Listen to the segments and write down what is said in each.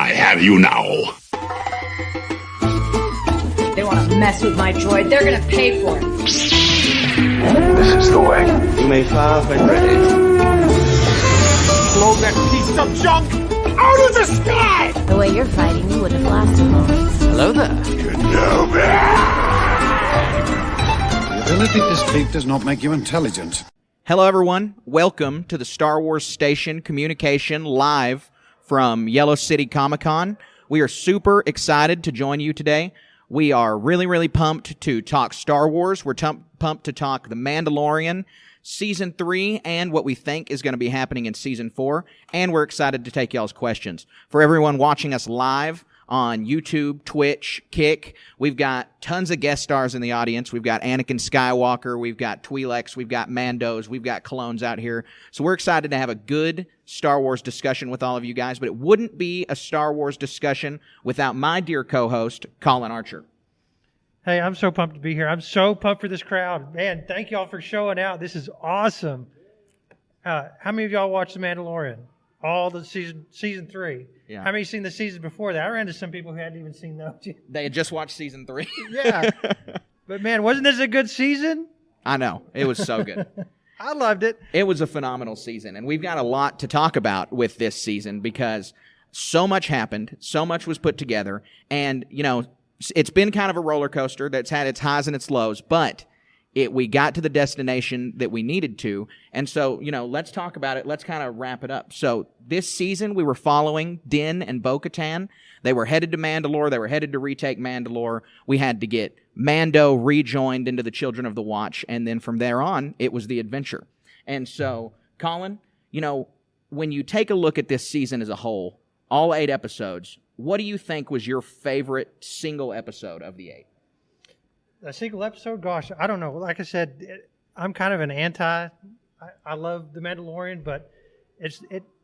I have you now. They want to mess with my droid. They're going to pay for it. This is the way. You may fire when ready. Blow that piece of junk out of the sky! The way you're fighting, you wouldn't have lasted long. Hello there. Kenobi! The ability to speak does not make you intelligent. Hello, everyone. Welcome to the Star Wars Station Communication live from Yellow City Comic-Con. We are super excited to join you today. We are really pumped to talk Star Wars. We're pumped to talk The Mandalorian, Season 3, and what we think is going to be happening in Season 4. And we're excited to take y'all's questions. For everyone watching us live on YouTube, Twitch, Kick, we've got tons of guest stars in the audience. We've got Anakin Skywalker, we've got Twi'leks, we've got Mandos, we've got clones out here. So we're excited to have a good Star Wars discussion with all of you guys, but it wouldn't be a Star Wars discussion without my dear co-host, Colin Archer. Hey, I'm so pumped to be here. I'm so pumped for this crowd. Man, thank y'all for showing out. This is awesome. How many of y'all watched The Mandalorian? All the season 3. Yeah. How many seen the seasons before that? I ran into some people who hadn't even seen those. They had just watched Season 3. Yeah. But man, wasn't this a good season? I know. It was so good. I loved it. It was a phenomenal season, and we've got a lot to talk about with this season because so much happened, so much was put together, and, you know, it's been kind of a roller coaster that's had its highs and its lows, but we got to the destination that we needed to, and so, you know, let's talk about it. Let's kind of wrap it up. So this season, we were following Din and Bo-Katan. They were headed to Mandalore. They were headed to retake Mandalore. We had to get Mando rejoined into the Children of the Watch, and then from there on, it was the adventure. And so, Colin, you know, when you take a look at this season as a whole, all 8 episodes, what do you think was your favorite single episode of the 8? A single episode? Gosh, I don't know. Like I said, I'm kind of an anti. I love The Mandalorian, but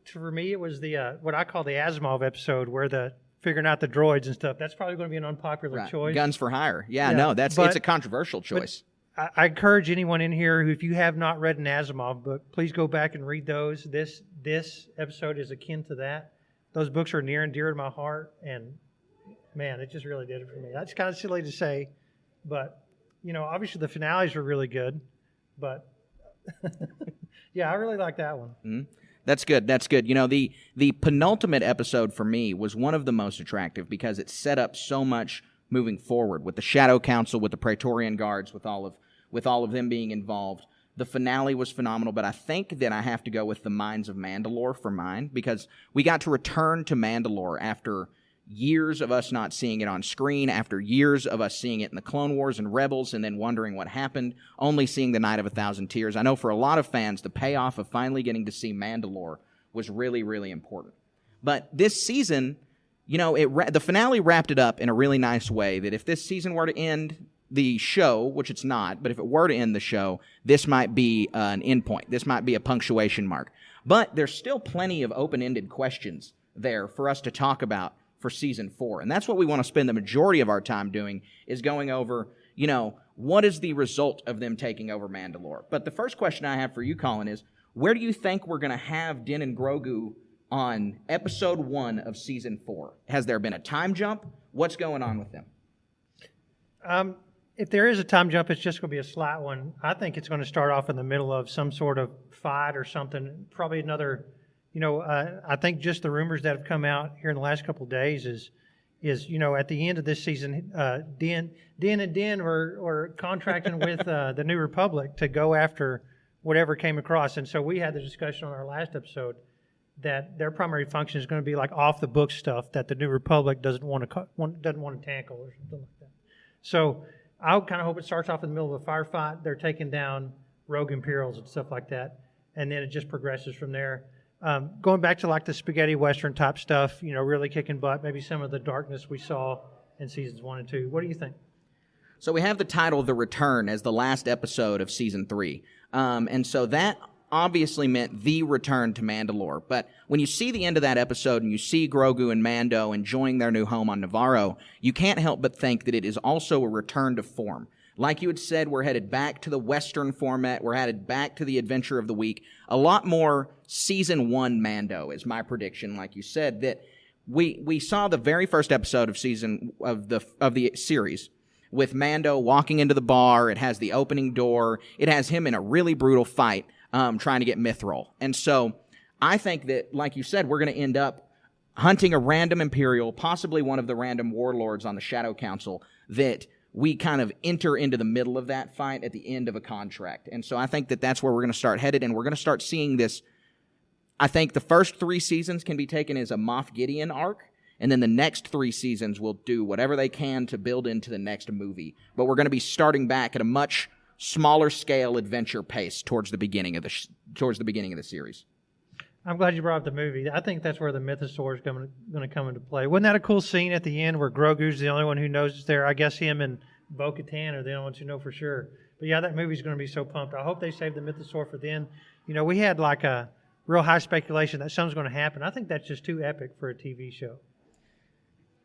for me, it was the what I call the Asimov episode where the figuring out the droids and stuff. That's probably going to be an unpopular choice. Guns for Hire. Yeah, no, it's a controversial choice. I encourage anyone in here who, if you have not read an Asimov book, please go back and read those. This episode is akin to that. Those books are near and dear to my heart, and man, it just really did it for me. That's kind of silly to say, but you know, obviously the finales were really good, but yeah, I really like that one. Mm-hmm. That's good. That's good. You know, the penultimate episode for me was one of the most attractive because it set up so much moving forward with the Shadow Council, with the Praetorian Guards, with all of them being involved. The finale was phenomenal, but I think that I have to go with the Mines of Mandalore for mine because we got to return to Mandalore after years of us not seeing it on screen, after years of us seeing it in the Clone Wars and Rebels and then wondering what happened, only seeing the Night of 1,000 Tears. I know for a lot of fans, the payoff of finally getting to see Mandalore was really, really important. But this season, you know, the finale wrapped it up in a really nice way that if this season were to end the show, which it's not, but if it were to end the show, this might be an end point. This might be a punctuation mark. But there's still plenty of open-ended questions there for us to talk about for Season 4. And that's what we want to spend the majority of our time doing, is going over, you know, what is the result of them taking over Mandalore? But the first question I have for you, Colin, is where do you think we're going to have Din and Grogu on Episode 1 of Season 4? Has there been a time jump? What's going on with them? If there is a time jump, it's just going to be a slight one. I think it's going to start off in the middle of some sort of fight or something. Probably another, you know, I think just the rumors that have come out here in the last couple of days is you know, at the end of this season, Din were contracting with the New Republic to go after whatever came across. And so we had the discussion on our last episode that their primary function is going to be like off the book stuff that the New Republic doesn't want to tackle or something like that. So I kind of hope it starts off in the middle of a firefight. They're taking down rogue Imperials and stuff like that, and then it just progresses from there. Going back to like the spaghetti western type stuff, you know, really kicking butt. Maybe some of the darkness we saw in seasons 1 and 2. What do you think? So we have the title "The Return" as the last episode of Season 3, and so that obviously meant the return to Mandalore. But when you see the end of that episode and you see Grogu and Mando enjoying their new home on Navarro, you can't help but think that it is also a return to form. Like you had said, we're headed back to the Western format. We're headed back to the adventure of the week. A lot more Season 1 Mando is my prediction, like you said, that we saw the very first episode of the series with Mando walking into the bar. It has the opening door. It has him in a really brutal fight trying to get Mithril. And so I think that, like you said, we're going to end up hunting a random Imperial, possibly one of the random warlords on the Shadow Council, that we kind of enter into the middle of that fight at the end of a contract. And so I think that that's where we're going to start headed, and we're going to start seeing this. I think the first 3 seasons can be taken as a Moff Gideon arc, and then the next 3 seasons will do whatever they can to build into the next movie. But we're going to be starting back at a much smaller scale adventure pace towards the beginning of the series. I'm glad you brought up the movie. I think that's where the mythosaur is going to come into play. Wasn't that a cool scene at the end where Grogu's the only one who knows it's there? I guess him and Bo-Katan are the only ones who know for sure. But yeah, that movie's going to be so pumped. I hope they save the mythosaur for then. You know, we had like a real high speculation that something's going to happen. I think that's just too epic for a TV show.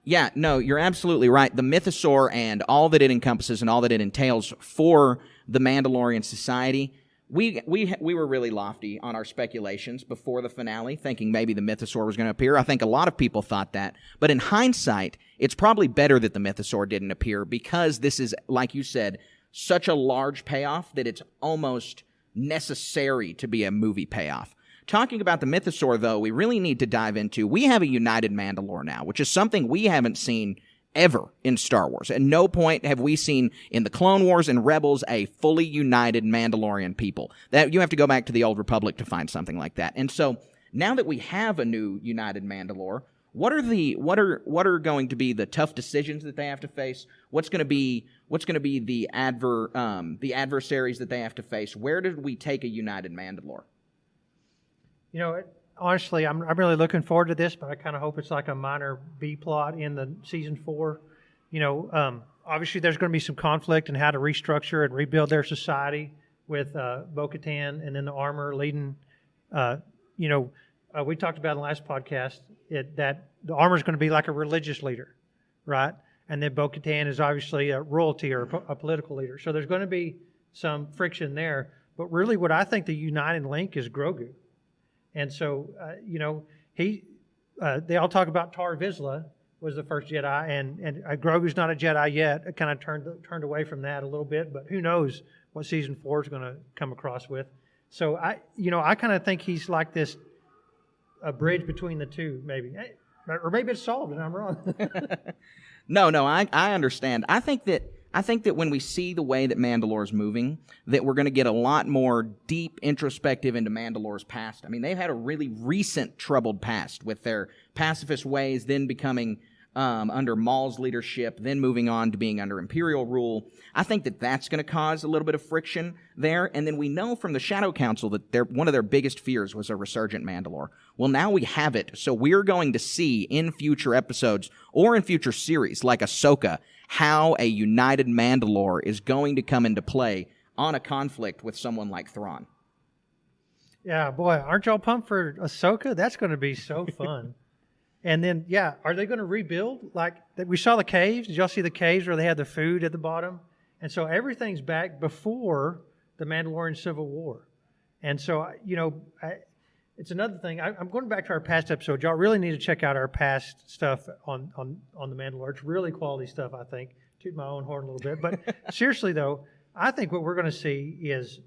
Yeah, no, you're absolutely right. The mythosaur and all that it encompasses and all that it entails for the Mandalorian society. We were really lofty on our speculations before the finale, thinking maybe the mythosaur was going to appear. I think a lot of people thought that. But in hindsight, it's probably better that the mythosaur didn't appear because this is, like you said, such a large payoff that it's almost necessary to be a movie payoff. Talking about the mythosaur, though, we really need to dive into, we have a united Mandalore now, which is something we haven't seen ever in Star Wars. At no point have we seen in the Clone Wars and Rebels a fully united Mandalorian people. That you have to go back to the Old Republic to find something like that. And so now that we have a new united Mandalore, what are going to be the tough decisions that they have to face? What's going to be the adversaries that they have to face? Where did we take a united Mandalore? You know, honestly, I'm really looking forward to this, but I kind of hope it's like a minor B plot in the season 4. You know, obviously there's going to be some conflict in how to restructure and rebuild their society with Bo-Katan and then the armor leading. We talked about in the last podcast that the armor is going to be like a religious leader, right? And then Bo-Katan is obviously a royalty or a political leader. So there's going to be some friction there. But really, what I think the uniting link is Grogu. And so, they all talk about Tar Vizsla was the first Jedi, and Grogu's not a Jedi yet. I kind of turned away from that a little bit, but who knows what season 4 is going to come across with. So I kind of think he's like this, a bridge between the two, maybe, or maybe it's solved and I'm wrong. No, I understand. I think that when we see the way that Mandalore is moving, that we're going to get a lot more deep introspective into Mandalore's past. I mean, they've had a really recent troubled past with their pacifist ways, then becoming under Maul's leadership, then moving on to being under Imperial rule. I think that that's going to cause a little bit of friction there. And then we know from the Shadow Council that one of their biggest fears was a resurgent Mandalore. Well, now we have it. So we're going to see in future episodes or in future series like Ahsoka how a united Mandalore is going to come into play on a conflict with someone like Thrawn. Yeah, boy, aren't y'all pumped for Ahsoka? That's going to be so fun. And then, yeah, are they going to rebuild? Like, we saw the caves. Did y'all see the caves where they had the food at the bottom? And so everything's back before the Mandalorian Civil War. And so, it's another thing. I'm going back to our past episode. Y'all really need to check out our past stuff on the Mandalorian. It's really quality stuff, I think. Toot my own horn a little bit. But seriously, though, I think what we're going to see is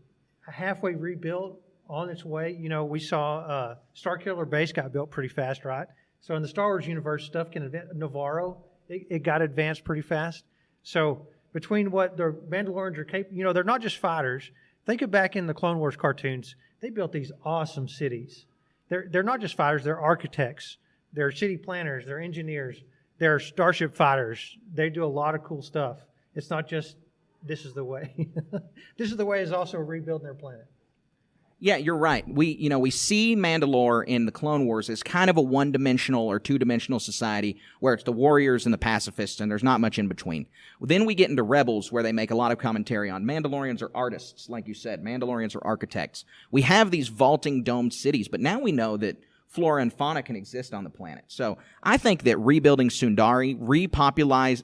a halfway rebuild on its way. You know, we saw Starkiller Base got built pretty fast, right? So in the Star Wars universe, stuff can advance. Navarro, it got advanced pretty fast. So between what the Mandalorians are capable, they're not just fighters. Think of back in the Clone Wars cartoons. They built these awesome cities. They're not just fighters, they're architects. They're city planners, they're engineers, they're starship fighters. They do a lot of cool stuff. It's not just, this is the way. This is the way is also rebuilding their planet. Yeah, you're right. We see Mandalore in the Clone Wars as kind of a one-dimensional or two-dimensional society where it's the warriors and the pacifists, and there's not much in between. Then we get into Rebels, where they make a lot of commentary on Mandalorians are artists, like you said. Mandalorians are architects. We have these vaulting domed cities, but now we know that flora and fauna can exist on the planet. So I think that rebuilding Sundari, repopulating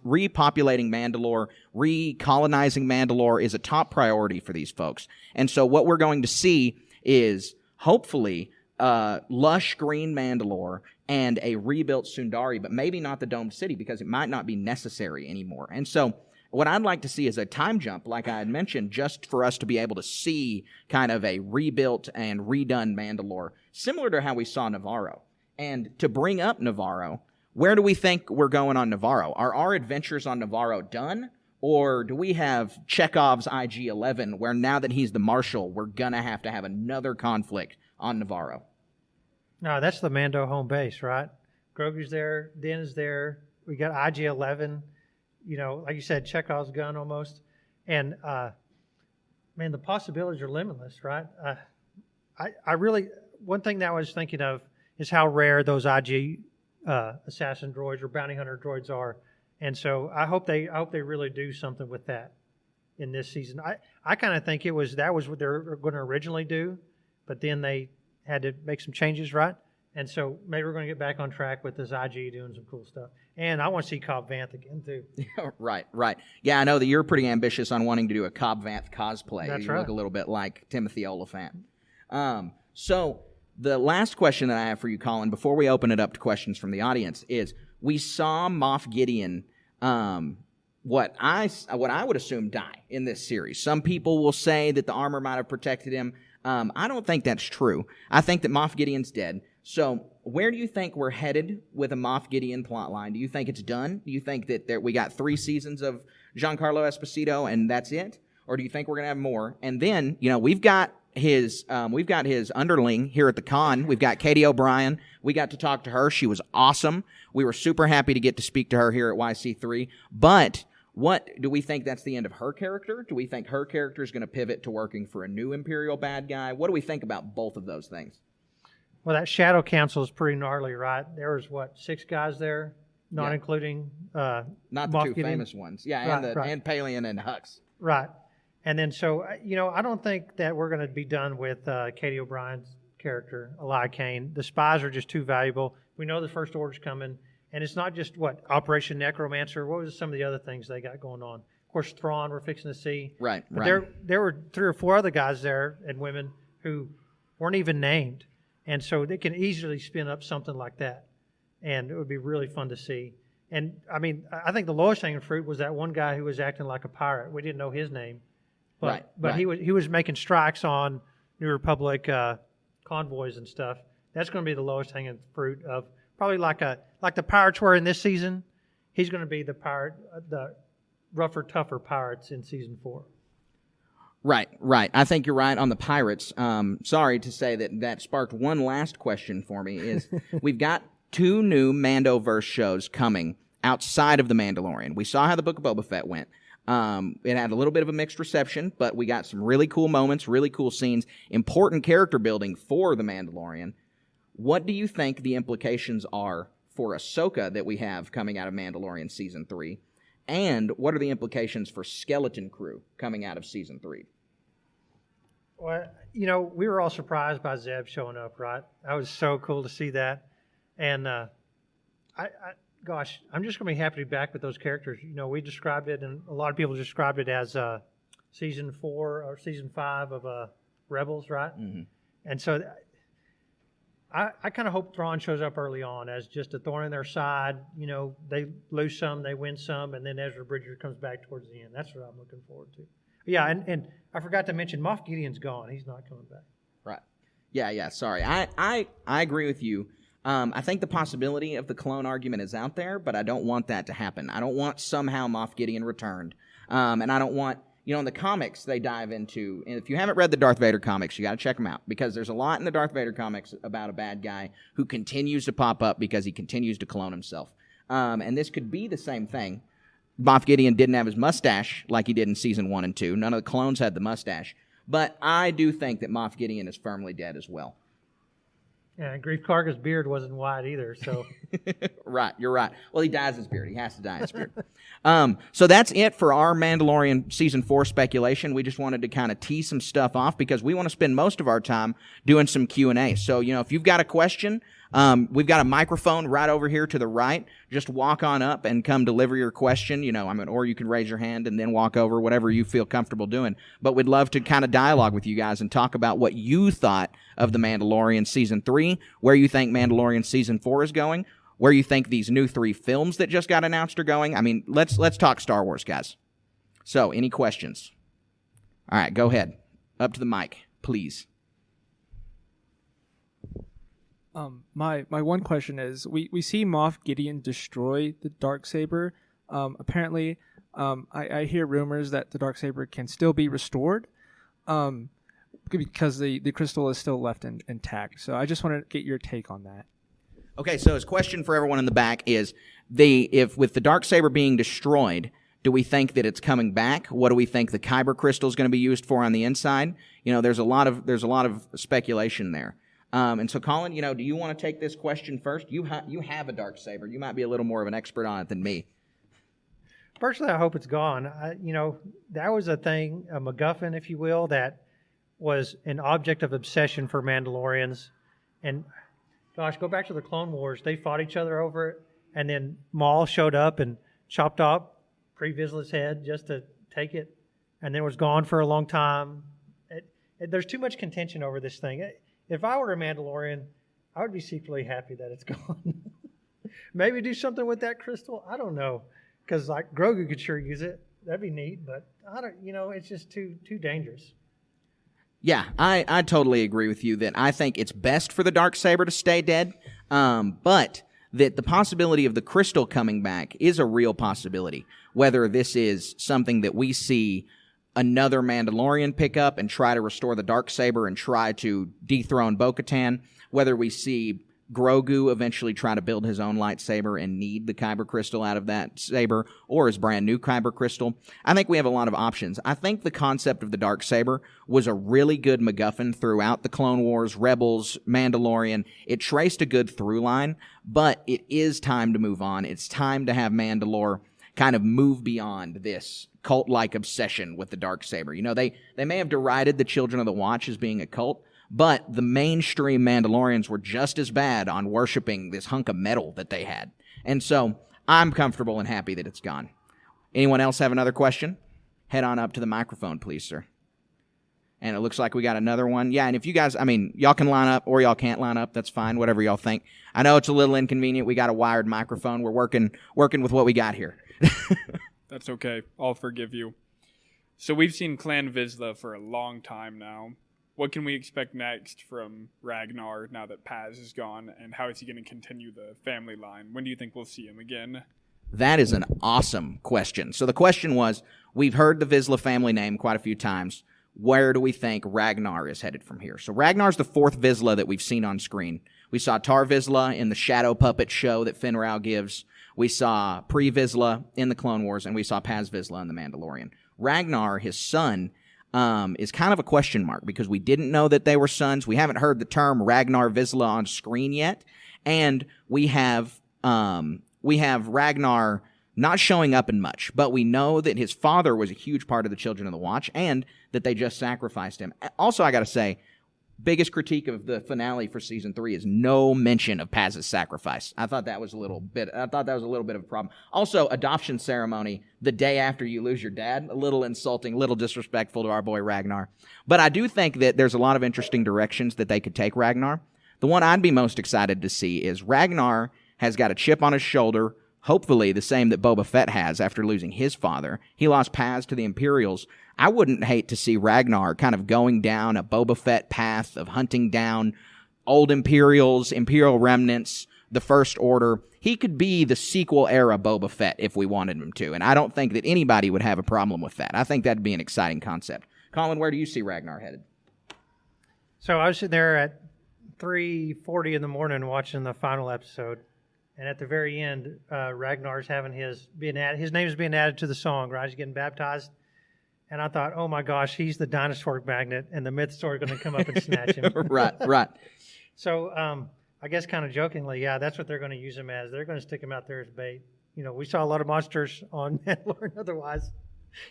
Mandalore, recolonizing Mandalore is a top priority for these folks. And so what we're going to see is hopefully lush green Mandalore and a rebuilt Sundari, but maybe not the domed city because it might not be necessary anymore. And so what I'd like to see is a time jump, like I had mentioned, just for us to be able to see kind of a rebuilt and redone Mandalore, similar to how we saw Navarro. And to bring up Navarro, where do we think we're going on Navarro? Are our adventures on Navarro done? Or do we have Chekhov's IG-11, where now that he's the Marshal, we're going to have another conflict on Navarro? No, that's the Mando home base, right? Grogu's there, Din is there. We got IG-11, like you said, Chekhov's gun almost. And, man, the possibilities are limitless, right? I really, one thing that I was thinking of is how rare those IG assassin droids or bounty hunter droids are. And so I hope they really do something with that in this season. I kind of think that was what they were going to originally do, but then they had to make some changes, right? And so maybe we're going to get back on track with this IG doing some cool stuff. And I want to see Cobb Vanth again, too. Right. Yeah, I know that you're pretty ambitious on wanting to do a Cobb Vanth cosplay. That's you right. Look a little bit like Timothy Oliphant. So the last question that I have for you, Colin, before we open it up to questions from the audience, is we saw Moff Gideon, what I would assume, die in this series. Some people will say that the armor might have protected him. I don't think that's true. I think that Moff Gideon's dead. So where do you think we're headed with a Moff Gideon plotline? Do you think it's done? Do you think that we got 3 seasons of Giancarlo Esposito and that's it? Or do you think we're going to have more? And then, we've got his underling here at the con. We've got Katie O'Brien. We got to talk to her. She was awesome. We were super happy to get to speak to her here at YC3. But what do we think that's the end of her character? Do we think her character is going to pivot to working for a new Imperial bad guy? What do we think about both of those things? Well, that Shadow Council is pretty gnarly, right? There was, 6 guys there, not Yeah. including Not the Moff 2 Gideon. famous ones. Yeah, Right. and Palian and Hux. Right. And then so, I don't think that we're going to be done with Katie O'Brien's character, Eli Kane. The spies are just too valuable. We know the First Order's coming. And it's not just, Operation Necromancer. What was some of the other things they got going on? Of course, Thrawn we're fixing to see. Right. But there were 3 or 4 other guys there and women who weren't even named. And so they can easily spin up something like that. And it would be really fun to see. And, I think the lowest hanging fruit was that one guy who was acting like a pirate. We didn't know his name. But he was making strikes on New Republic convoys and stuff. That's going to be the lowest hanging fruit of probably like the pirates were in this season. He's going to be the rougher, tougher pirates in season 4. Right. I think you're right on the pirates. Sorry to say that sparked one last question for me is we've got 2 new Mandoverse shows coming outside of The Mandalorian. We saw how the Book of Boba Fett went. It had a little bit of a mixed reception, but we got some really cool moments, really cool scenes, important character building for The Mandalorian. What do you think the implications are for Ahsoka that we have coming out of Mandalorian Season 3? And what are the implications for Skeleton Crew coming out of Season 3? Well, we were all surprised by Zeb showing up, right? That was so cool to see that. And gosh, I'm just going to be happy to be back with those characters. We described it, and a lot of people described it as Season 4 or Season 5 of Rebels, right? Mm-hmm. And so I kind of hope Thrawn shows up early on as just a thorn in their side. They lose some, they win some, and then Ezra Bridger comes back towards the end. That's what I'm looking forward to. Yeah, and I forgot to mention Moff Gideon's gone. He's not coming back. Right. Yeah, sorry. I agree with you. I think the possibility of the clone argument is out there, but I don't want that to happen. I don't want somehow Moff Gideon returned. And I don't want, in the comics they dive into, and if you haven't read the Darth Vader comics, you got to check them out, because there's a lot in the Darth Vader comics about a bad guy who continues to pop up because he continues to clone himself. And this could be the same thing. Moff Gideon didn't have his mustache like he did in Season 1 and 2. None of the clones had the mustache. But I do think that Moff Gideon is firmly dead as well. Yeah, Grief Karga's beard wasn't white either, so. Right, you're right. Well, he dyes his beard. He has to dye his beard. So that's it for our Mandalorian Season 4 speculation. We just wanted to kind of tee some stuff off because we want to spend most of our time doing some Q&A. So, if you've got a question, We've got a microphone right over here to the right. Just walk on up and come deliver your question, or you can raise your hand and then walk over, whatever you feel comfortable doing. But we'd love to kind of dialogue with you guys and talk about what you thought of The Mandalorian Season 3, where you think Mandalorian Season 4 is going, where you think these new 3 films that just got announced are going. I mean, let's talk Star Wars, guys. So, any questions? All right, go ahead. Up to the mic, please. My one question is, we see Moff Gideon destroy the Darksaber. Apparently, I hear rumors that the Darksaber can still be restored, because the crystal is still left intact. So I just want to get your take on that. Okay, so his question for everyone in the back is, if with the Darksaber being destroyed, do we think that it's coming back? What do we think the Kyber crystal is going to be used for on the inside? There's a lot of speculation there. And so, Colin, do you want to take this question first? You have a Darksaber. You might be a little more of an expert on it than me. Personally, I hope it's gone. That was a thing, a MacGuffin, if you will, that was an object of obsession for Mandalorians. And, gosh, go back to the Clone Wars. They fought each other over it, and then Maul showed up and chopped off Pre Vizsla's head just to take it, and then was gone for a long time. There's too much contention over this thing. If I were a Mandalorian, I would be secretly happy that it's gone. Maybe do something with that crystal. I don't know, because like Grogu could sure use it. That'd be neat, but I don't. It's just too dangerous. Yeah, I totally agree with you that I think it's best for the Darksaber to stay dead, but that the possibility of the crystal coming back is a real possibility. Whether this is something that we see another Mandalorian pick up and try to restore the Darksaber and try to dethrone Bo-Katan, whether we see Grogu eventually try to build his own lightsaber and need the Kyber crystal out of that saber, or his brand new Kyber crystal. I think we have a lot of options. I think the concept of the Darksaber was a really good MacGuffin throughout the Clone Wars, Rebels, Mandalorian. It traced a good through line, but it is time to move on. It's time to have Mandalore kind of move beyond this cult-like obsession with the Darksaber. They may have derided the Children of the Watch as being a cult, but the mainstream Mandalorians were just as bad on worshiping this hunk of metal that they had. And so I'm comfortable and happy that it's gone. Anyone else have another question? Head on up to the microphone, please, sir. And it looks like we got another one. Yeah, and if you guys, y'all can line up or y'all can't line up. That's fine, whatever y'all think. I know it's a little inconvenient. We got a wired microphone. We're working with what we got here. That's okay. I'll forgive you. So we've seen Clan Vizsla for a long time now. What can we expect next from Ragnar now that Paz is gone, and how is he going to continue the family line? When do you think we'll see him again? That is an awesome question. So the question was, we've heard the Vizsla family name quite a few times. Where do we think Ragnar is headed from here? So Ragnar's the 4th Vizsla that we've seen on screen. We saw Tar Vizsla in the Shadow Puppet show that Finn Rao gives. We saw Pre Vizsla in the Clone Wars, and we saw Paz Vizsla in the Mandalorian. Ragnar, his son, is kind of a question mark because we didn't know that they were sons. We haven't heard the term Ragnar Vizsla on screen yet, and we have Ragnar not showing up in much, but we know that his father was a huge part of the Children of the Watch and that they just sacrificed him. Also, I got to say, biggest critique of the finale for season 3 is no mention of Paz's sacrifice. I thought that was a little bit of a problem. Also, adoption ceremony the day after you lose your dad, a little insulting, a little disrespectful to our boy Ragnar. But I do think that there's a lot of interesting directions that they could take Ragnar. The one I'd be most excited to see is Ragnar has got a chip on his shoulder, hopefully the same that Boba Fett has after losing his father. He lost Paz to the Imperials. I wouldn't hate to see Ragnar kind of going down a Boba Fett path of hunting down old Imperials, Imperial remnants, the First Order. He could be the sequel era Boba Fett if we wanted him to, and I don't think that anybody would have a problem with that. I think that'd be an exciting concept. Colin, where do you see Ragnar headed? So I was sitting there at 3:40 in the morning watching the final episode. And at the very end, Ragnar's having his name is being added to the song, right? He's getting baptized. And I thought, oh my gosh, he's the dinosaur magnet, and the Mythsaur are going to come up and snatch him. Right. So I guess kind of jokingly, yeah, that's what they're going to use him as. They're going to stick him out there as bait. We saw a lot of monsters on Mandalorian otherwise.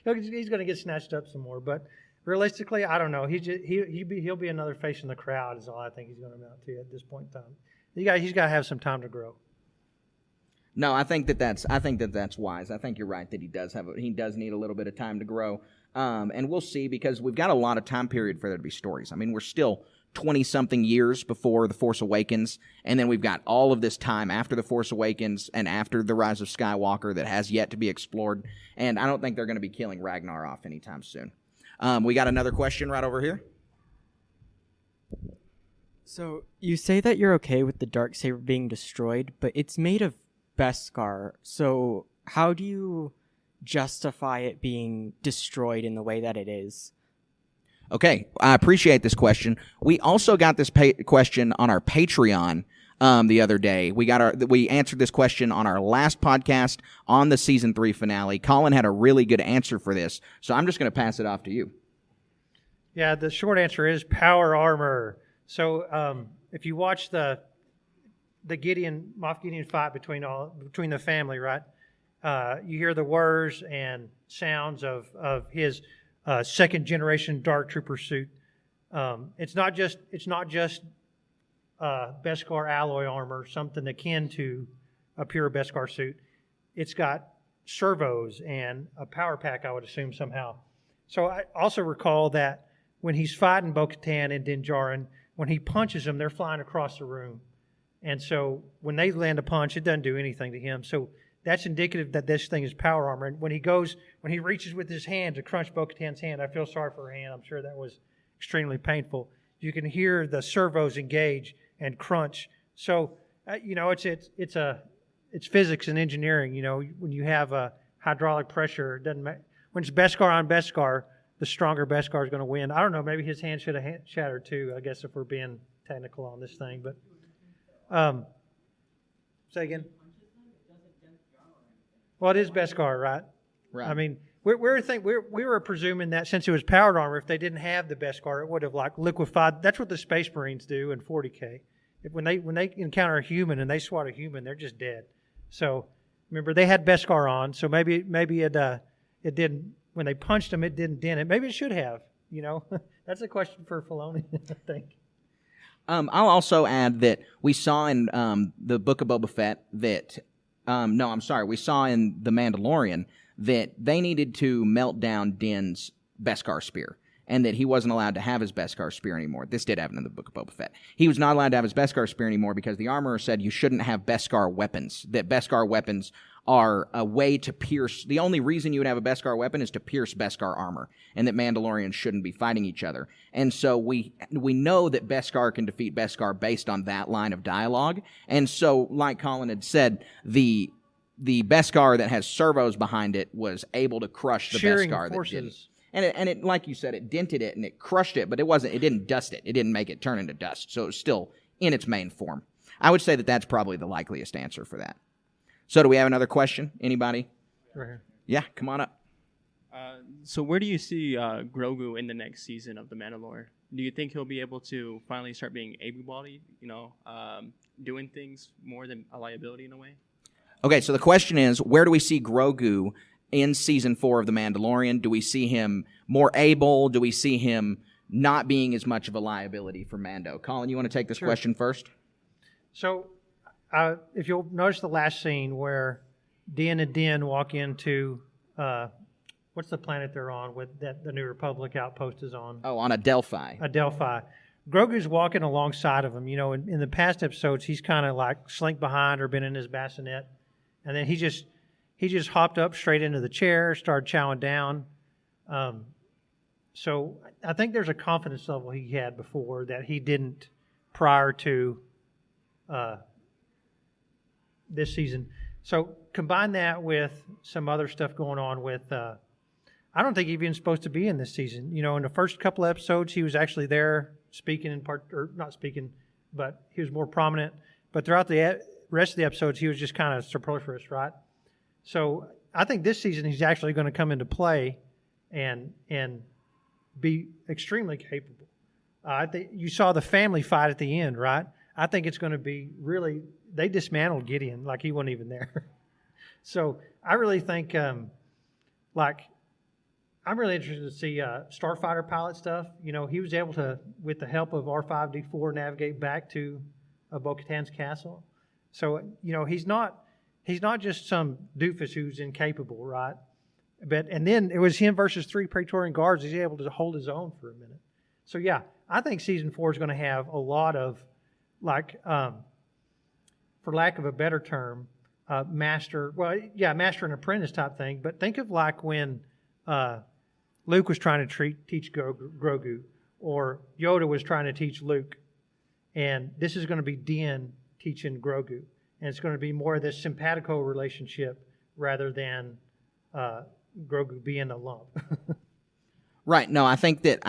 He's going to get snatched up some more. But realistically, I don't know. He'll be another face in the crowd is all I think he's going to amount to at this point in time. he's got to have some time to grow. No, I think that's wise. I think you're right that he does need a little bit of time to grow. And we'll see, because we've got a lot of time period for there to be stories. I mean, we're still 20-something years before The Force Awakens, and then we've got all of this time after The Force Awakens and after The Rise of Skywalker that has yet to be explored, and I don't think they're going to be killing Ragnar off anytime soon. We got another question right over here. So, you say that you're okay with the Darksaber being destroyed, but it's made of Beskar, so how do you justify it being destroyed in the way that it is? Okay, I appreciate this question. We also got this question on our Patreon the other day. We answered this question on our last podcast on the season 3 finale. Colin had a really good answer for this, so I'm just going to pass it off to you. Yeah, the short answer is power armor. So if you watch the Moff Gideon fight between the family, right? You hear the whirs and sounds of his second generation Dark Trooper suit. It's not just Beskar alloy armor, something akin to a pure Beskar suit. It's got servos and a power pack, I would assume, somehow. So I also recall that when he's fighting Bo-Katan and Din Djarin, when he punches them, they're flying across the room. And so when they land a punch, it doesn't do anything to him. So that's indicative that this thing is power armor. And when he reaches with his hand to crunch Bo-Katan's hand, I feel sorry for her hand. I'm sure that was extremely painful. You can hear the servos engage and crunch. So, it's physics and engineering. When you have a hydraulic pressure, it doesn't matter. When it's Beskar on Beskar, the stronger Beskar is going to win. I don't know. Maybe his hand should have shattered too, I guess, if we're being technical on this thing. But say again. Well, it is Beskar, right? Right. I mean, we were presuming that since it was powered armor, if they didn't have the Beskar, it would have liquefied. That's what the Space Marines do in 40K. When they encounter a human and they swat a human, they're just dead. So remember, they had Beskar on, so maybe it didn't. When they punched him, it didn't dent it. Maybe it should have. That's a question for Filoni, I think. I'll also add that we saw in the Book of Boba Fett that we saw in The Mandalorian that they needed to melt down Din's Beskar spear, and that he wasn't allowed to have his Beskar spear anymore. This did happen in the Book of Boba Fett. He was not allowed to have his Beskar spear anymore because the armorer said you shouldn't have Beskar weapons, that Beskar weapons are a way to pierce. The only reason you would have a Beskar weapon is to pierce Beskar armor, and that Mandalorians shouldn't be fighting each other. And so we know that Beskar can defeat Beskar based on that line of dialogue. And so, like Colin had said, the Beskar that has servos behind it was able to crush the Beskar that didn't. And it, like you said, it dented it and it crushed it, but it didn't dust it. It didn't make it turn into dust. So it was still in its main form. I would say that that's probably the likeliest answer for that. So do we have another question? Anybody? Right here. Yeah, come on up. So where do you see Grogu in the next season of The Mandalorian? Do you think he'll be able to finally start being able-bodied, doing things more than a liability in a way? Okay, so the question is, where do we see Grogu in Season 4 of The Mandalorian? Do we see him more able? Do we see him not being as much of a liability for Mando? Colin, you want to take this question first? So, if you'll notice the last scene where Din and Din walk into, what's the planet they're on with that the New Republic outpost is on? Oh, on Adelphi. Adelphi. Grogu's walking alongside of him. In the past episodes, he's kind of like slink behind or been in his bassinet. And then he just hopped up straight into the chair, started chowing down. So I think there's a confidence level he had before that he didn't prior to this season. So combine that with some other stuff going on with, I don't think he's even supposed to be in this season. In the first couple of episodes, he was actually there speaking in part, or not speaking, but he was more prominent. But throughout the rest of the episodes, he was just kind of superfluous, right? So I think this season he's actually going to come into play and be extremely capable. I think you saw the family fight at the end, right? I think it's going to be really, they dismantled Gideon like he wasn't even there. So I really think, I'm really interested to see Starfighter pilot stuff. He was able to, with the help of R5-D4, navigate back to Bo-Katan's castle. So, he's not just some doofus who's incapable, right? And then it was him versus 3 Praetorian guards. He's able to hold his own for a minute. So, yeah, I think season 4 is going to have a lot of, for lack of a better term, master and apprentice type thing. But think of when Luke was trying to teach Grogu, or Yoda was trying to teach Luke. And this is going to be Din teaching Grogu. And it's going to be more of this simpatico relationship rather than Grogu being a lump. Right. No, I think that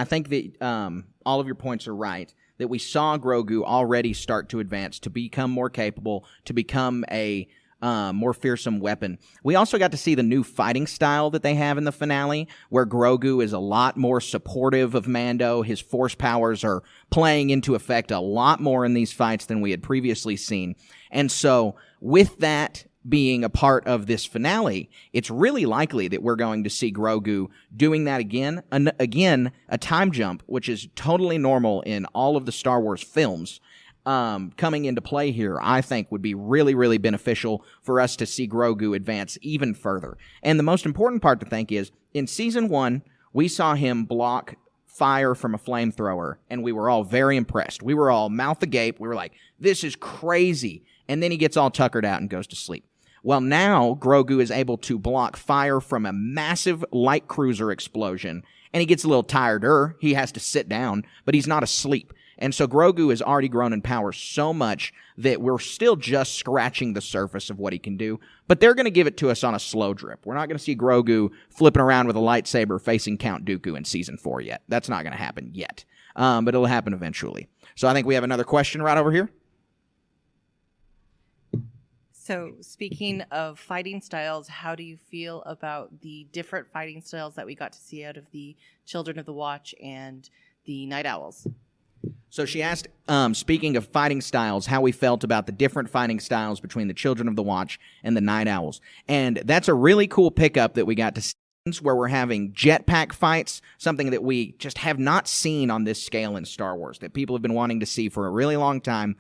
all of your points are right. That we saw Grogu already start to advance, to become more capable, to become a more fearsome weapon. We also got to see the new fighting style that they have in the finale, where Grogu is a lot more supportive of Mando. His force powers are playing into effect a lot more in these fights than we had previously seen. And so, with that being a part of this finale, it's really likely that we're going to see Grogu doing that again. Again, a time jump, which is totally normal in all of the Star Wars films, coming into play here, I think would be really, really beneficial for us to see Grogu advance even further. And the most important part to think is, in Season 1, we saw him block fire from a flamethrower, and we were all very impressed. We were all mouth agape. We were like, this is crazy. And then he gets all tuckered out and goes to sleep. Well, now Grogu is able to block fire from a massive light cruiser explosion, and he gets a little tireder. He has to sit down, but he's not asleep. And so Grogu has already grown in power so much that we're still just scratching the surface of what he can do, but they're going to give it to us on a slow drip. We're not going to see Grogu flipping around with a lightsaber facing Count Dooku in Season 4 yet. That's not going to happen yet, but it'll happen eventually. So I think we have another question right over here. So speaking of fighting styles, how do you feel about the different fighting styles that we got to see out of the Children of the Watch and the Night Owls? So she asked, speaking of fighting styles, how we felt about the different fighting styles between the Children of the Watch and the Night Owls. And that's a really cool pickup that we got to see, where we're having jetpack fights, something that we just have not seen on this scale in Star Wars, that people have been wanting to see for a really long time.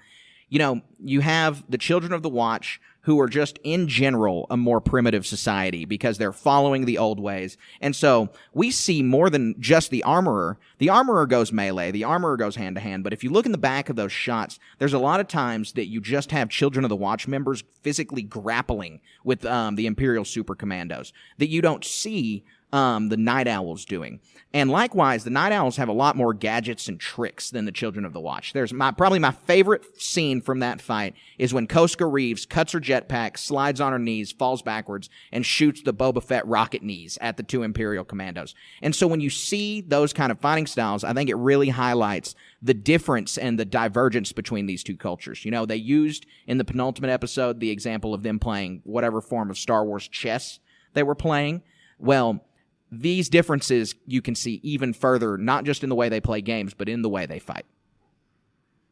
You have the Children of the Watch, who are just, in general, a more primitive society because they're following the old ways. And so we see more than just the Armorer. The Armorer goes melee. The Armorer goes hand-to-hand. But if you look in the back of those shots, there's a lot of times that you just have Children of the Watch members physically grappling with the Imperial Super Commandos that you don't see the Night Owls doing. And likewise, the Night Owls have a lot more gadgets and tricks than the Children of the Watch. There's probably my favorite scene from that fight is when Koska Reeves cuts her jetpack, slides on her knees, falls backwards, and shoots the Boba Fett rocket knees at the 2 Imperial Commandos. And so when you see those kind of fighting styles, I think it really highlights the difference and the divergence between these two cultures. They used in the penultimate episode the example of them playing whatever form of Star Wars chess they were playing. Well, these differences you can see even further, not just in the way they play games, but in the way they fight.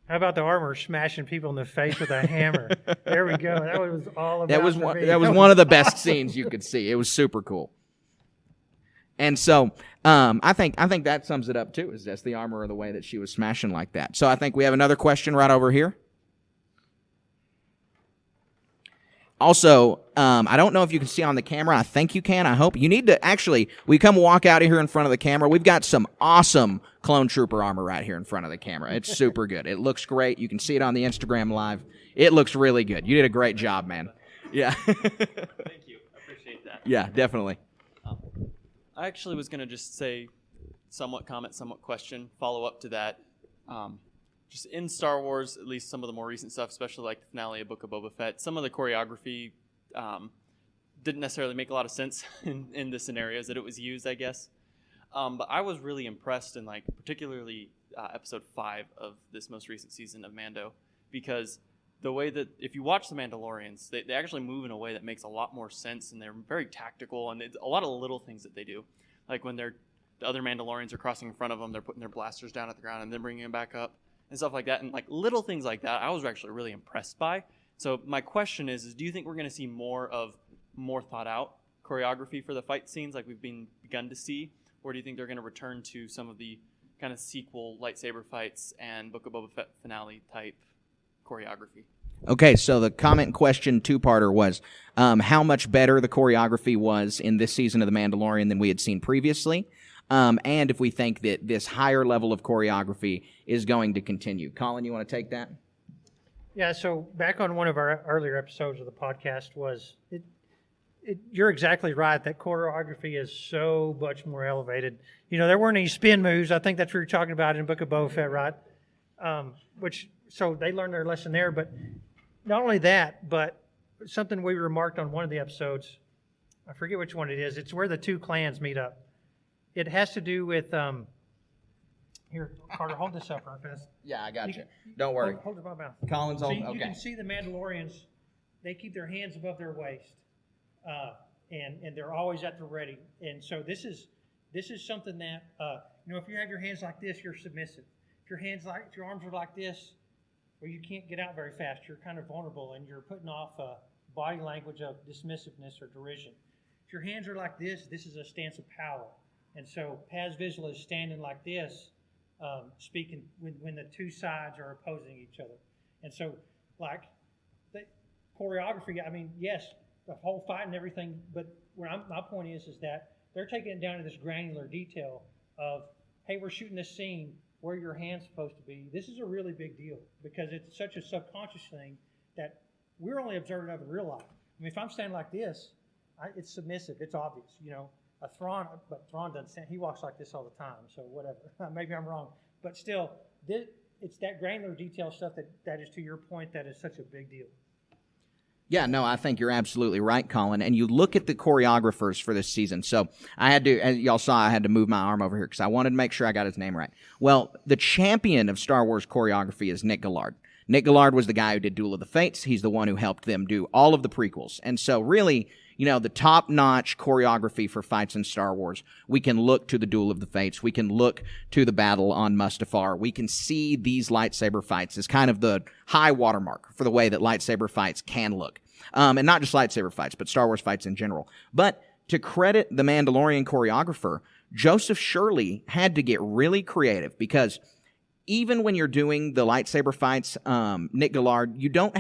How about the Armor smashing people in the face with a hammer? There we go. That was all about that was one of the best scenes you could see. It was super cool. And so I think that sums it up too, is just the Armorer, the way that she was smashing like that. So I think we have another question right over here. Also, I don't know if you can see on the camera. I think you can. I hope. You need to actually, we come walk out of here in front of the camera. We've got some awesome Clone Trooper armor right here in front of the camera. It's super good. It looks great. You can see it on the Instagram Live. It looks really good. You did a great job, man. Yeah. Thank you. I appreciate that. Yeah, definitely. I actually was going to just say somewhat comment, somewhat question, follow up to that. Just in Star Wars, at least some of the more recent stuff, especially like the finale of Book of Boba Fett, some of the choreography didn't necessarily make a lot of sense in the scenarios that it was used, I guess. But I was really impressed in, particularly episode 5 of this most recent season of Mando, because the way that, if you watch the Mandalorians, they actually move in a way that makes a lot more sense, and they're very tactical, and it's a lot of little things that they do. Like when the other Mandalorians are crossing in front of them, they're putting their blasters down at the ground and then bringing them back up. And stuff like that, and little things like that, I was actually really impressed by. So my question is do you think we're going to see more thought out choreography for the fight scenes like we've begun to see, or do you think they're going to return to some of the kind of sequel lightsaber fights and Book of Boba Fett finale type choreography. Okay, so the comment question two-parter was how much better the choreography was in this season of The Mandalorian than we had seen previously, and if we think that this higher level of choreography is going to continue. Colin, you want to take that? Yeah, so back on one of our earlier episodes of the podcast was, you're exactly right, that choreography is so much more elevated. You know, there weren't any spin moves. I think that's what you're talking about in Book of Boba Fett, right? So they learned their lesson there, but not only that, but something we remarked on one of the episodes, I forget which one it is, it's where the two clans meet up. It has to do with, here, Carter, hold this up right fast. Yeah, I got you. Don't worry. Hold it by mouth. Colin's so on, you okay. can see the Mandalorians, they keep their hands above their waist, and they're always at the ready. And so this is something that, if you have your hands like this, you're submissive. If your arms are like this, well, you can't get out very fast. You're kind of vulnerable, and you're putting off body language of dismissiveness or derision. If your hands are like this is a stance of power. And so Paz Vizsla is standing like this, speaking when the two sides are opposing each other. And so, like, the choreography, I mean, yes, the whole fight and everything, but my point is that they're taking it down to this granular detail of, hey, we're shooting this scene where your hand's supposed to be. This is a really big deal because it's such a subconscious thing that we're only observing of in real life. I mean, if I'm standing like this, it's submissive. It's obvious, but Thrawn doesn't stand. He walks like this all the time, so whatever. Maybe I'm wrong. But still, it's that granular detail stuff that is, to your point, that is such a big deal. Yeah, no, I think you're absolutely right, Colin. And you look at the choreographers for this season. So I had to, as y'all saw, I had to move my arm over here because I wanted to make sure I got his name right. Well, the champion of Star Wars choreography is Nick Gillard. Nick Gillard was the guy who did Duel of the Fates. He's the one who helped them do all of the prequels. And so really, the top-notch choreography for fights in Star Wars, we can look to the Duel of the Fates. We can look to the battle on Mustafar. We can see these lightsaber fights as kind of the high watermark for the way that lightsaber fights can look. And not just lightsaber fights, but Star Wars fights in general. But to credit the Mandalorian choreographer, Joseph Shirley had to get really creative because even when you're doing the lightsaber fights, Nick Gillard, you don't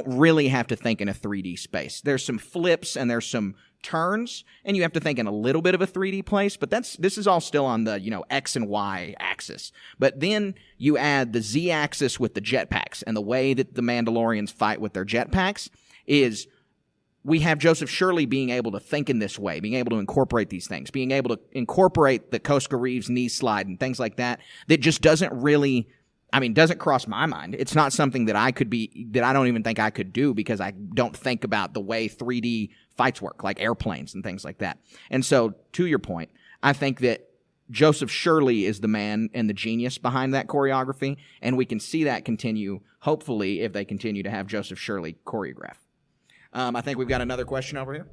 really have to think in a 3D space. There's some flips and there's some turns, and you have to think in a little bit of a 3D place, but this is all still on the, X and Y axis. But then you add the Z axis with the jetpacks, and the way that the Mandalorians fight with their jetpacks is we have Joseph Shirley being able to think in this way, being able to incorporate these things, being able to incorporate the Koska Reeves knee slide and things like that just doesn't cross my mind. It's not something that I don't even think I could do because I don't think about the way 3D fights work, like airplanes and things like that. And so, to your point, I think that Joseph Shirley is the man and the genius behind that choreography, and we can see that continue, hopefully, if they continue to have Joseph Shirley choreograph. I think we've got another question over here.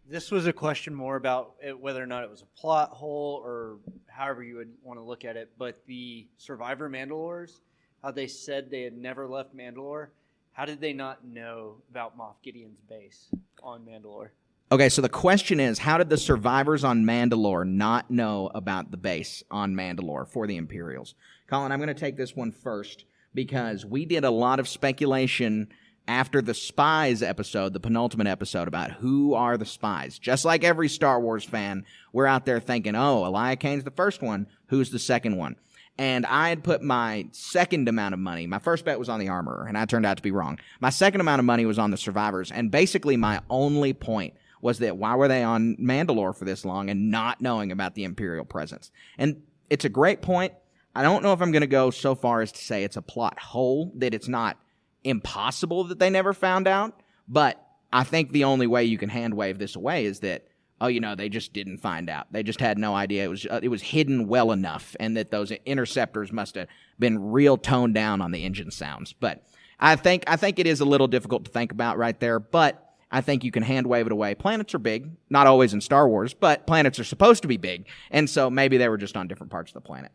This was a question more about whether or not it was a plot hole or however you would want to look at it. But the Survivor Mandalores, how they said they had never left Mandalore, how did they not know about Moff Gideon's base on Mandalore? Okay, so the question is, how did the survivors on Mandalore not know about the base on Mandalore for the Imperials? Colin, I'm going to take this one first because we did a lot of speculation after the Spies episode, the penultimate episode, about who are the spies. Just like every Star Wars fan, we're out there thinking, Elia Kane's the first one, who's the second one? And I had put my second amount of money, my first bet was on the Armorer, and I turned out to be wrong. My second amount of money was on the survivors, and basically my only point was that why were they on Mandalore for this long and not knowing about the Imperial presence? And it's a great point. I don't know if I'm going to go so far as to say it's a plot hole, that it's not impossible that they never found out, but I think the only way you can hand wave this away is that, they just didn't find out. They just had no idea. It was hidden well enough, and that those interceptors must have been real toned down on the engine sounds. But I think it is a little difficult to think about right there, but I think you can hand wave it away. Planets are big, not always in Star Wars, but planets are supposed to be big, and so maybe they were just on different parts of the planet.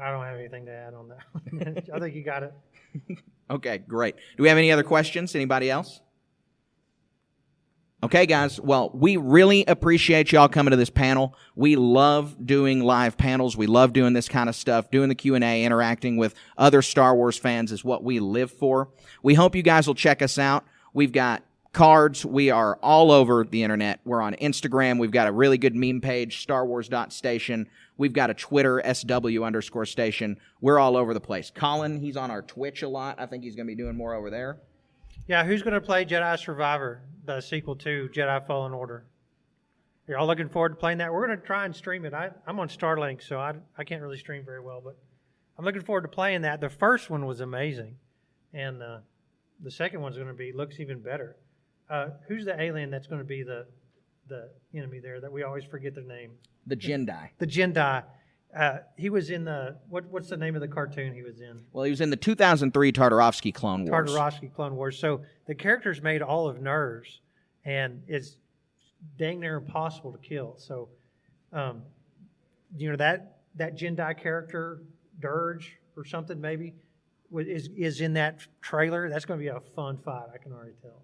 I don't have anything to add on that. I think you got it. Okay, great. Do we have any other questions? Anybody else? Okay, guys. Well, we really appreciate y'all coming to this panel. We love doing live panels. We love doing this kind of stuff. Doing the Q&A, interacting with other Star Wars fans is what we live for. We hope you guys will check us out. We've got cards. We are all over the internet. We're on Instagram. We've got a really good meme page, StarWars.station. We've got a Twitter, SW_station. We're all over the place. Colin, he's on our Twitch a lot. I think he's going to be doing more over there. Yeah, who's going to play Jedi Survivor, the sequel to Jedi Fallen Order? You're all looking forward to playing that? We're going to try and stream it. I'm on Starlink, so I can't really stream very well, but I'm looking forward to playing that. The first one was amazing, and the second one's going to looks even better. Who's the alien that's going to be the enemy there that we always forget their name? The Jedi. The Jedi. He was in the what's the name of the cartoon he was in? Well, he was in the 2003 Tartarovsky Clone Wars. Tartarovsky Clone Wars. So the character's made all of nerves, and it's dang near impossible to kill. So, that Jedi character, Dirge or something maybe, is in that trailer. That's going to be a fun fight. I can already tell.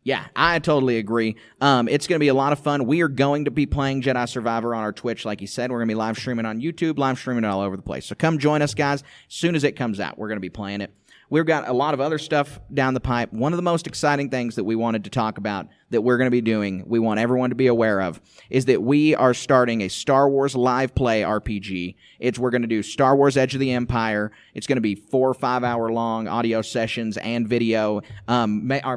Yeah, I totally agree. It's going to be a lot of fun. We are going to be playing Jedi Survivor on our Twitch, like you said. We're going to be live streaming on YouTube, live streaming all over the place. So come join us, guys. As soon as it comes out, we're going to be playing it. We've got a lot of other stuff down the pipe. One of the most exciting things that we wanted to talk about that we're going to be doing, we want everyone to be aware of, is that we are starting a Star Wars live play RPG. We're going to do Star Wars Edge of the Empire. It's going to be 4 or 5 hour long audio sessions and video. Our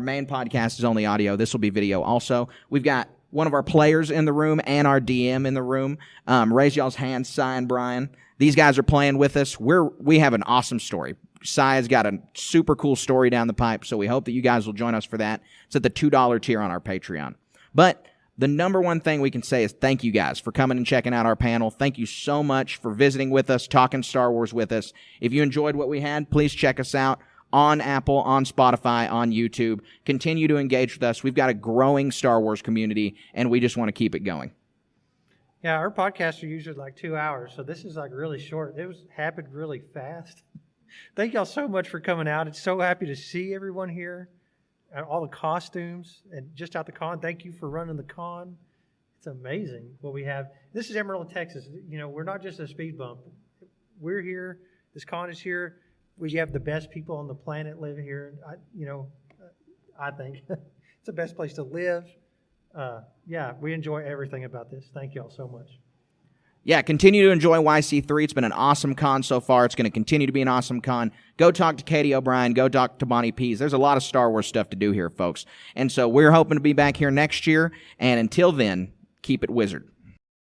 main podcast is only audio. This will be video also. We've got one of our players in the room and our DM in the room. Raise y'all's hands, Cy and Brian. These guys are playing with us. We have an awesome story. Cy's got a super cool story down the pipe, so we hope that you guys will join us for that. It's at the $2 tier on our Patreon. But the number one thing we can say is thank you guys for coming and checking out our panel. Thank you so much for visiting with us, talking Star Wars with us. If you enjoyed what we had, please check us out on Apple, on Spotify, on YouTube. Continue to engage with us. We've got a growing Star Wars community, and we just want to keep it going. Yeah, our podcasts are usually like 2 hours, so this is like really short. Happened really fast. Thank y'all so much for coming out. It's so happy to see everyone here, and all the costumes, and just out the con. Thank you for running the con. It's amazing what we have. This is Amarillo, Texas. We're not just a speed bump. We're here. This con is here. We have the best people on the planet living here. I think it's the best place to live. We enjoy everything about this. Thank y'all so much. Yeah, continue to enjoy YC3. It's been an awesome con so far. It's going to continue to be an awesome con. Go talk to Katie O'Brien. Go talk to Bonnie Pease. There's a lot of Star Wars stuff to do here, folks. And so we're hoping to be back here next year. And until then, keep it wizard.